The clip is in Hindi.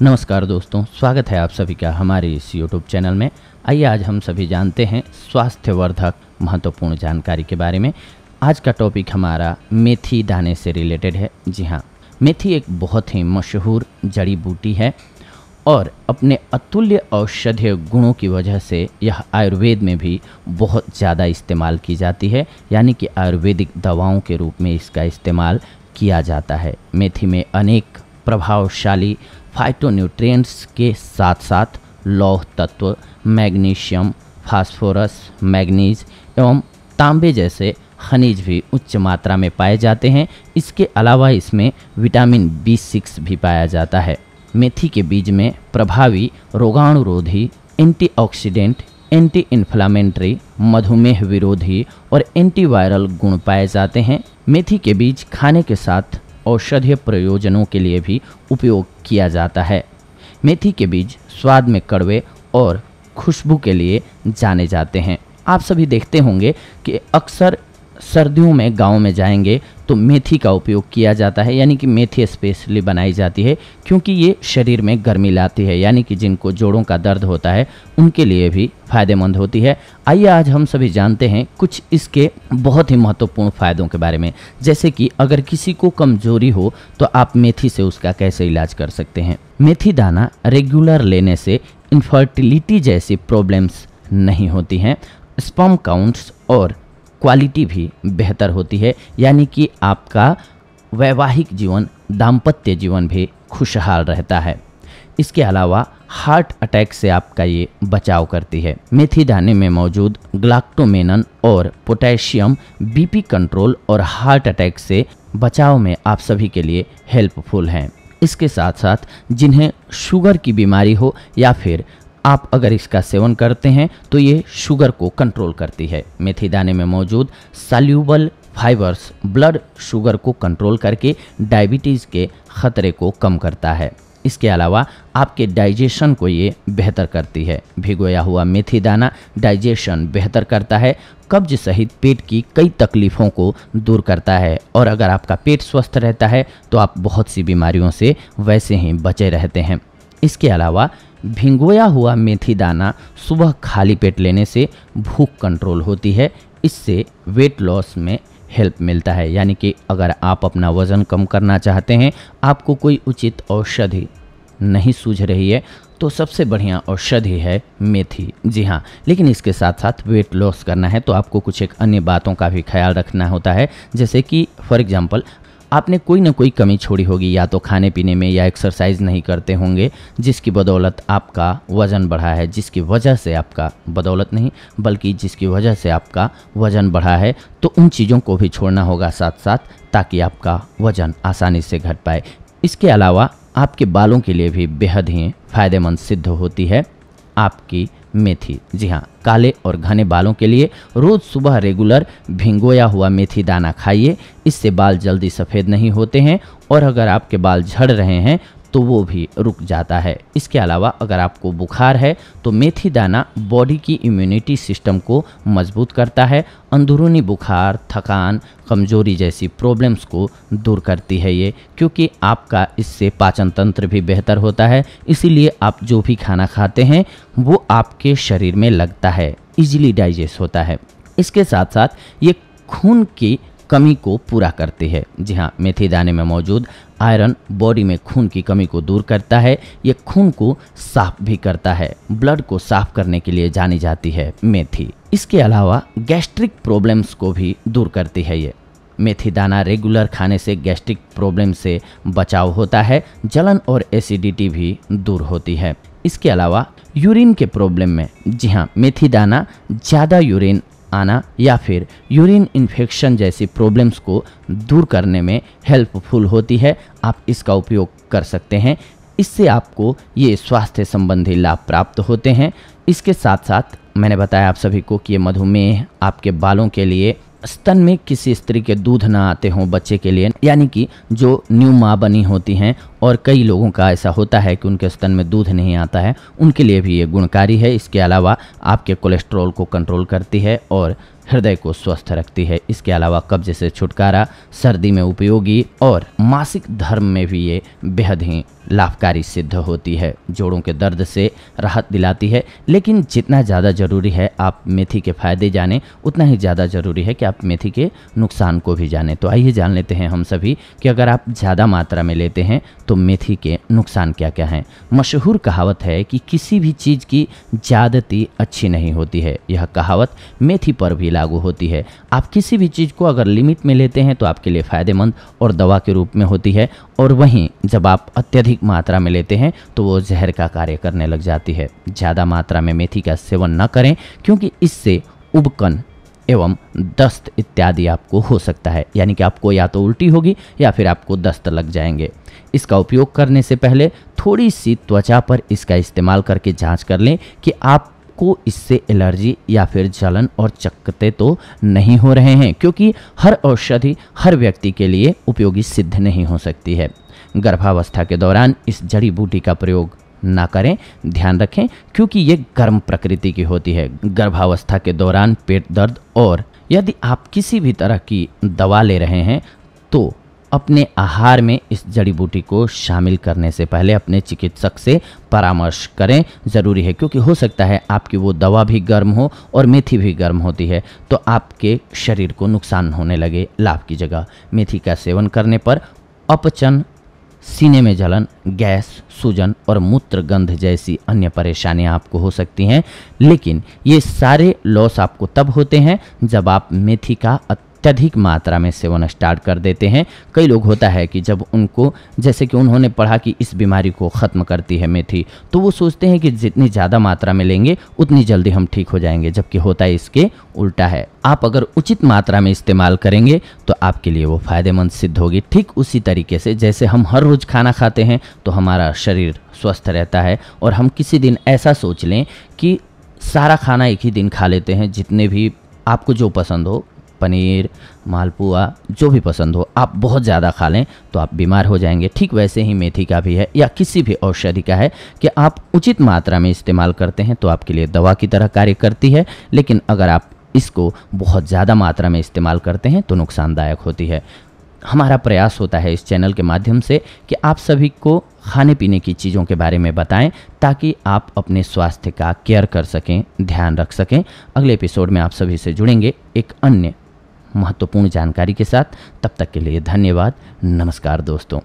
नमस्कार दोस्तों, स्वागत है आप सभी का हमारे इस यूट्यूब चैनल में। आइए आज हम सभी जानते हैं स्वास्थ्यवर्धक महत्वपूर्ण जानकारी के बारे में। आज का टॉपिक हमारा मेथी दाने से रिलेटेड है। जी हाँ, मेथी एक बहुत ही मशहूर जड़ी बूटी है और अपने अतुल्य औषधीय गुणों की वजह से यह आयुर्वेद में भी बहुत ज़्यादा इस्तेमाल की जाती है, यानी कि आयुर्वेदिक दवाओं के रूप में इसका इस्तेमाल किया जाता है। मेथी में अनेक प्रभावशाली फाइटोन्यूट्रिएंट्स के साथ साथ लौह तत्व, मैग्नीशियम, फास्फोरस, मैग्नीज एवं तांबे जैसे खनिज भी उच्च मात्रा में पाए जाते हैं। इसके अलावा इसमें विटामिन B6 भी पाया जाता है। मेथी के बीज में प्रभावी रोगाणुरोधी, एंटीऑक्सीडेंट, एंटी इन्फ्लामेटरी, मधुमेह विरोधी और एंटीवायरल गुण पाए जाते हैं। मेथी के बीज खाने के साथ औषधीय प्रयोजनों के लिए भी उपयोग किया जाता है। मेथी के बीज स्वाद में कड़वे और खुशबू के लिए जाने जाते हैं। आप सभी देखते होंगे कि अक्सर सर्दियों में गांव में जाएंगे तो मेथी का उपयोग किया जाता है, यानी कि मेथी स्पेशली बनाई जाती है क्योंकि ये शरीर में गर्मी लाती है, यानी कि जिनको जोड़ों का दर्द होता है उनके लिए भी फायदेमंद होती है। आइए आज हम सभी जानते हैं कुछ इसके बहुत ही महत्वपूर्ण फायदों के बारे में, जैसे कि अगर किसी को कमजोरी हो तो आप मेथी से उसका कैसे इलाज कर सकते हैं। मेथी दाना रेगुलर लेने से इनफर्टिलिटी जैसी प्रॉब्लम्स नहीं होती हैं। स्पर्म काउंट्स और क्वालिटी भी बेहतर होती है, यानी कि आपका वैवाहिक जीवन, दाम्पत्य जीवन भी खुशहाल रहता है। इसके अलावा हार्ट अटैक से आपका ये बचाव करती है। मेथी दाने में मौजूद ग्लाक्टोमेनन और पोटेशियम बीपी कंट्रोल और हार्ट अटैक से बचाव में आप सभी के लिए हेल्पफुल हैं। इसके साथ साथ जिन्हें शुगर की बीमारी हो या फिर आप अगर इसका सेवन करते हैं तो ये शुगर को कंट्रोल करती है। मेथी दाने में मौजूद सॉल्यूबल फाइबर्स ब्लड शुगर को कंट्रोल करके डायबिटीज़ के खतरे को कम करता है। इसके अलावा आपके डाइजेशन को ये बेहतर करती है। भिगोया हुआ मेथी दाना डाइजेशन बेहतर करता है, कब्ज सहित पेट की कई तकलीफ़ों को दूर करता है और अगर आपका पेट स्वस्थ रहता है तो आप बहुत सी बीमारियों से वैसे ही बचे रहते हैं। इसके अलावा भिगोया हुआ मेथी दाना सुबह खाली पेट लेने से भूख कंट्रोल होती है। इससे वेट लॉस में हेल्प मिलता है, यानी कि अगर आप अपना वज़न कम करना चाहते हैं, आपको कोई उचित औषधि नहीं सूझ रही है तो सबसे बढ़िया औषधि है मेथी। जी हाँ, लेकिन इसके साथ साथ वेट लॉस करना है तो आपको कुछ एक अन्य बातों का भी ख्याल रखना होता है, जैसे कि फॉर एग्जांपल आपने कोई ना कोई कमी छोड़ी होगी, या तो खाने पीने में या एक्सरसाइज नहीं करते होंगे, जिसकी बदौलत आपका वज़न बढ़ा है, जिसकी वजह से आपका बदौलत नहीं बल्कि जिसकी वजह से आपका वज़न बढ़ा है, तो उन चीज़ों को भी छोड़ना होगा साथ साथ, ताकि आपका वज़न आसानी से घट पाए। इसके अलावा आपके बालों के लिए भी बेहद ही फायदेमंद सिद्ध होती है आपकी मेथी। जी हाँ, काले और घने बालों के लिए रोज़ सुबह रेगुलर भिगोया हुआ मेथी दाना खाइए। इससे बाल जल्दी सफ़ेद नहीं होते हैं और अगर आपके बाल झड़ रहे हैं तो वो भी रुक जाता है। इसके अलावा अगर आपको बुखार है तो मेथी दाना बॉडी की इम्यूनिटी सिस्टम को मजबूत करता है। अंदरूनी बुखार, थकान, कमजोरी जैसी प्रॉब्लम्स को दूर करती है ये, क्योंकि आपका इससे पाचन तंत्र भी बेहतर होता है। इसीलिए आप जो भी खाना खाते हैं वो आपके शरीर में लगता है, इजीली डाइजेस्ट होता है। इसके साथ साथ ये खून की कमी को पूरा करती है। जी हाँ, मेथी दाने में मौजूद आयरन बॉडी में खून की कमी को दूर करता है। ये खून को साफ भी करता है। ब्लड को साफ करने के लिए जानी जाती है मेथी। इसके अलावा गैस्ट्रिक प्रॉब्लम्स को भी दूर करती है ये। मेथी दाना रेगुलर खाने से गैस्ट्रिक प्रॉब्लम से बचाव होता है। जलन और एसिडिटी भी दूर होती है। इसके अलावा यूरिन के प्रॉब्लम में, जी हाँ, मेथी दाना ज़्यादा यूरिन आना या फिर यूरिन इन्फेक्शन जैसी प्रॉब्लम्स को दूर करने में हेल्पफुल होती है। आप इसका उपयोग कर सकते हैं। इससे आपको ये स्वास्थ्य संबंधी लाभ प्राप्त होते हैं। इसके साथ साथ मैंने बताया आप सभी को कि ये मधुमेह, आपके बालों के लिए, स्तन में किसी स्त्री के दूध ना आते हों बच्चे के लिए, यानी कि जो न्यू माँ बनी होती हैं और कई लोगों का ऐसा होता है कि उनके स्तन में दूध नहीं आता है, उनके लिए भी ये गुणकारी है। इसके अलावा आपके कोलेस्ट्रॉल को कंट्रोल करती है और हृदय को स्वस्थ रखती है। इसके अलावा कब्ज से छुटकारा, सर्दी में उपयोगी और मासिक धर्म में भी ये बेहद ही लाभकारी सिद्ध होती है। जोड़ों के दर्द से राहत दिलाती है। लेकिन जितना ज़्यादा ज़रूरी है आप मेथी के फ़ायदे जानें, उतना ही ज़्यादा ज़रूरी है कि आप मेथी के नुकसान को भी जानें। तो आइए जान लेते हैं हम सभी कि अगर आप ज़्यादा मात्रा में लेते हैं तो मेथी के नुकसान क्या क्या हैं। मशहूर कहावत है कि किसी भी चीज़ की ज़्यादती अच्छी नहीं होती है। यह कहावत मेथी पर भी लागू होती है। आप किसी भी चीज़ को अगर लिमिट में लेते हैं तो आपके लिए फ़ायदेमंद और दवा के रूप में होती है, और वहीं जब आप अत्यधिक मात्रा में लेते हैं तो वो जहर का कार्य करने लग जाती है। ज़्यादा मात्रा में मेथी का सेवन न करें, क्योंकि इससे उबकन एवं दस्त इत्यादि आपको हो सकता है। यानी कि आपको या तो उल्टी होगी या फिर आपको दस्त लग जाएंगे। इसका उपयोग करने से पहले थोड़ी सी त्वचा पर इसका इस्तेमाल करके जांच कर लें कि आपको इससे एलर्जी या फिर जलन और चकत्ते तो नहीं हो रहे हैं, क्योंकि हर औषधि हर व्यक्ति के लिए उपयोगी सिद्ध नहीं हो सकती है। गर्भावस्था के दौरान इस जड़ी बूटी का प्रयोग ना करें, ध्यान रखें, क्योंकि ये गर्म प्रकृति की होती है। गर्भावस्था के दौरान पेट दर्द और यदि आप किसी भी तरह की दवा ले रहे हैं तो अपने आहार में इस जड़ी बूटी को शामिल करने से पहले अपने चिकित्सक से परामर्श करें, ज़रूरी है। क्योंकि हो सकता है आपकी वो दवा भी गर्म हो और मेथी भी गर्म होती है, तो आपके शरीर को नुकसान होने लगे लाभ की जगह। मेथी का सेवन करने पर अपचन, सीने में जलन, गैस, सूजन और मूत्र गंध जैसी अन्य परेशानियां आपको हो सकती हैं। लेकिन ये सारे लॉस आपको तब होते हैं जब आप मेथी का अत्यधिक मात्रा में सेवन स्टार्ट कर देते हैं। कई लोग होता है कि जब उनको, जैसे कि उन्होंने पढ़ा कि इस बीमारी को ख़त्म करती है मेथी, तो वो सोचते हैं कि जितनी ज़्यादा मात्रा में लेंगे उतनी जल्दी हम ठीक हो जाएंगे, जबकि होता है इसके उल्टा है। आप अगर उचित मात्रा में इस्तेमाल करेंगे तो आपके लिए वो फ़ायदेमंद सिद्ध होगी। ठीक उसी तरीके से जैसे हम हर रोज़ खाना खाते हैं तो हमारा शरीर स्वस्थ रहता है, और हम किसी दिन ऐसा सोच लें कि सारा खाना एक ही दिन खा लेते हैं, जितने भी आपको जो पसंद हो, पनीर, मालपुआ, जो भी पसंद हो, आप बहुत ज़्यादा खा लें तो आप बीमार हो जाएंगे। ठीक वैसे ही मेथी का भी है, या किसी भी औषधि का है कि आप उचित मात्रा में इस्तेमाल करते हैं तो आपके लिए दवा की तरह कार्य करती है। लेकिन अगर आप इसको बहुत ज़्यादा मात्रा में इस्तेमाल करते हैं तो नुकसानदायक होती है। हमारा प्रयास होता है इस चैनल के माध्यम से कि आप सभी को खाने पीने की चीज़ों के बारे में बताएं, ताकि आप अपने स्वास्थ्य का केयर कर सकें, ध्यान रख सकें। अगले एपिसोड में आप सभी से जुड़ेंगे एक अन्य महत्वपूर्ण जानकारी के साथ। तब तक के लिए धन्यवाद। नमस्कार दोस्तों।